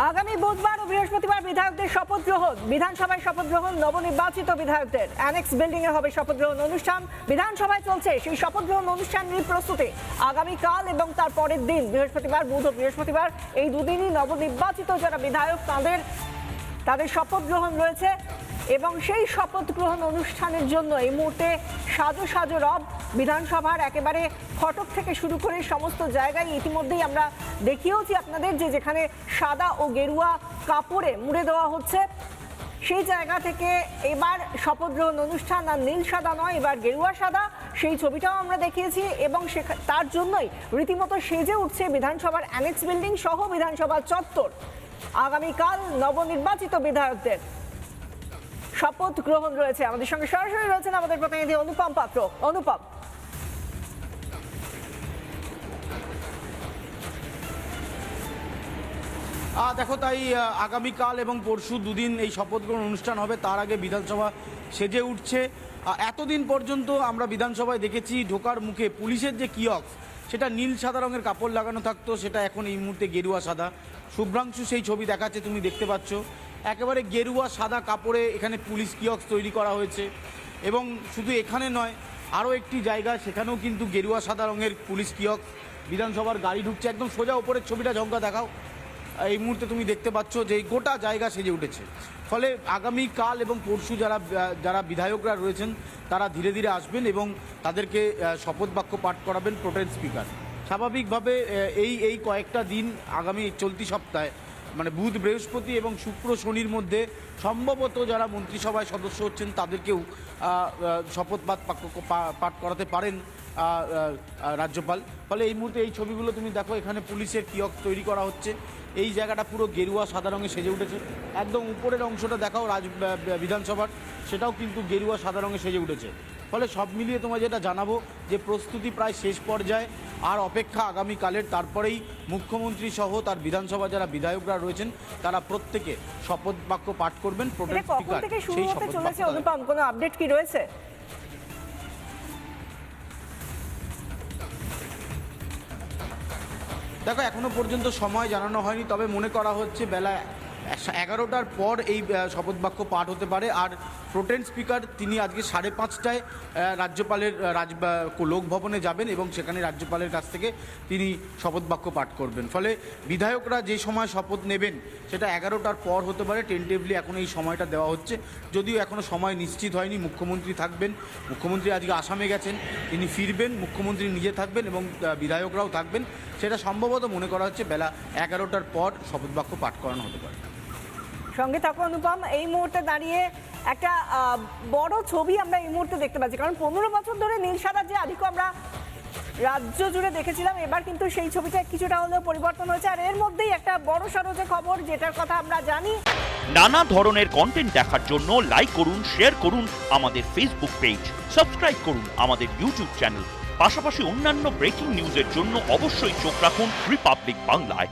আগামী বুধবার ও বৃহস্পতিবার বিধায়কদের শপথ গ্রহণ। বিধানসভায় শপথ গ্রহণ নবনির্বাচিত বিধায়কদের। অ্যানেক্স বিল্ডিং এ হবে শপথ গ্রহণ অনুষ্ঠান। বিধানসভায় চলছে সেই শপথ গ্রহণ অনুষ্ঠানের প্রস্তুতি। আগামীকাল এবং তার পরের দিন বৃহস্পতিবার, বুধ ও বৃহস্পতিবার এই দুদিনই নবনির্বাচিত যারা বিধায়ক তাদের শপথ গ্রহণ রয়েছে এবং সেই শপথ গ্রহণ অনুষ্ঠানের জন্য এই মুহূর্তে সাজো সাজো রব। বিধানসভার একেবারে ফটক থেকে শুরু করে সমস্ত জায়গায় ইতিমধ্যেই আমরা দেখিয়েওছি আপনাদের যে যেখানে সাদা ও গেরুয়া কাপড়ে মুড়ে দেওয়া হচ্ছে সেই জায়গা থেকে এবার শপথ গ্রহণ অনুষ্ঠান আর নীল সাদা নয়, এবার গেরুয়া সাদা, সেই ছবিটাও আমরা দেখিয়েছি এবং তার জন্যই রীতিমতো সেজে উঠছে বিধানসভার অ্যানেক্স বিল্ডিং সহ বিধানসভা চত্বর। আগামীকাল নবনির্বাচিত বিধায়কদের শপথ গ্রহণ রয়েছে। আমাদের সঙ্গে সরাসরি রয়েছেন আমাদের প্রতিনিধি অনুপম পাত্র। অনুপম, দেখো, তাই আগামীকাল এবং পরশু দুদিন এই শপথ গ্রহণ অনুষ্ঠান হবে। তার আগে বিধানসভা সেজে উঠছে। এতদিন পর্যন্ত আমরা বিধানসভায় দেখেছি ঢোকার মুখে পুলিশের যে কিয়স্ক সেটা নীল সাদা রঙের কাপড় লাগানো থাকতো, সেটা এখন এই মুহূর্তে গেরুয়া সাদা। শুভ্রাংশু সেই ছবি দেখাচ্ছে, তুমি দেখতে পাচ্ছ একেবারে গেরুয়া সাদা কাপড়ে এখানে পুলিশ কিয়স্ক তৈরি করা হয়েছে। এবং শুধু এখানে নয়, আরও একটি জায়গা সেখানেও কিন্তু গেরুয়া সাদা রঙের পুলিশ কিয়স্ক। বিধানসভার গাড়ি ঢুকছে, একদম সোজা উপরের ছবিটা ঝঙ্কা দেখাও। এই মুহূর্তে তুমি দেখতে পাচ্ছ যে এই গোটা জায়গা সেজে উঠেছে। ফলে আগামীকাল এবং পরশু যারা বিধায়করা রয়েছেন তারা ধীরে ধীরে আসবেন এবং তাদেরকে শপথ বাক্য পাঠ করাবেন প্রোটেম স্পিকার। স্বাভাবিকভাবে এই কয়েকটা দিন আগামী চলতি সপ্তাহে মানে বুধ, বৃহস্পতি এবং শুক্র, শনির মধ্যে সম্ভবত যারা মন্ত্রিসভায় সদস্য হচ্ছেন তাদেরকেও শপথ পাঠ করাতে পারেন রাজ্যপাল। ফলে এই মুহূর্তে এই ছবিগুলো তুমি দেখো, এখানে পুলিশের কিয়স্ক তৈরি করা হচ্ছে। এই জায়গাটা পুরো গেরুয়া সাদা রঙে সেজে উঠেছে। একদম উপরের অংশটা দেখাও বিধানসভার, সেটাও কিন্তু গেরুয়া সাদা রঙে সেজে উঠেছে। ফলে সব মিলিয়ে তোমায় যেটা জানাবো যে প্রস্তুতি প্রায় শেষ পর্যায়ে, আর অপেক্ষা আগামীকালের। তারপরেই মুখ্যমন্ত্রী সহ তার বিধানসভা যারা বিধায়করা রয়েছেন তারা প্রত্যেকে শপথ বাক্য পাঠ করবেন প্রোটেম স্পিকার। সেই শপথ বাক্য অনুপম, কোনো আপডেট কি রয়েছে? দেখো, এখনো পর্যন্ত সময় জানানো হয়নি, তবে মনে করা হচ্ছে বেলা 11টার পর এই শপথ বাক্য পাঠ হতে পারে। আর প্রোটেম স্পিকার তিনি আজকে 5:30টায় রাজ্যপালের লোকভবনে যাবেন এবং সেখানে রাজ্যপালের কাছ থেকে তিনি শপথ বাক্য পাঠ করবেন। ফলে বিধায়করা যে সময় শপথ নেবেন সেটা 11টার পর হতে পারে। টেন্টেটিভলি এখন এই সময়টা দেওয়া হচ্ছে, যদিও এখনও সময় নিশ্চিত হয়নি। মুখ্যমন্ত্রী থাকবেন, মুখ্যমন্ত্রী আজকে আসামে গেছেন, তিনি ফিরবেন, মুখ্যমন্ত্রী নিজে থাকবেন এবং বিধায়করাও থাকবেন। সেটা সম্ভবত মনে করা হচ্ছে বেলা 11টার পর শপথ বাক্য পাঠ করানো হতে পারে। সঙ্গে থাকো অনুপম। এই মুহূর্তে দাঁড়িয়ে একটা বড় ছবি আমরা এই মুহূর্তে দেখতে পাচ্ছি, কারণ 15 বছর ধরে নীল সাদার যে আধিক্য আমরা রাজ্য জুড়ে দেখেছিলাম, এবার কিন্তু সেই ছবিটা কিছুটা হলেও পরিবর্তন হয়েছে। আর এর মধ্যেই একটা বড় সড়ো যে খবর, যেটার কথা আমরা জানি। নানা ধরনের কন্টেন্ট দেখার জন্য লাইক করুন, শেয়ার করুন আমাদের ফেসবুক পেজ, সাবস্ক্রাইব করুন আমাদের ইউটিউব চ্যানেল। পাশাপাশি অন্যান্য ব্রেকিং নিউজের জন্য অবশ্যই চোখ রাখুন রিপাবলিক বাংলায়।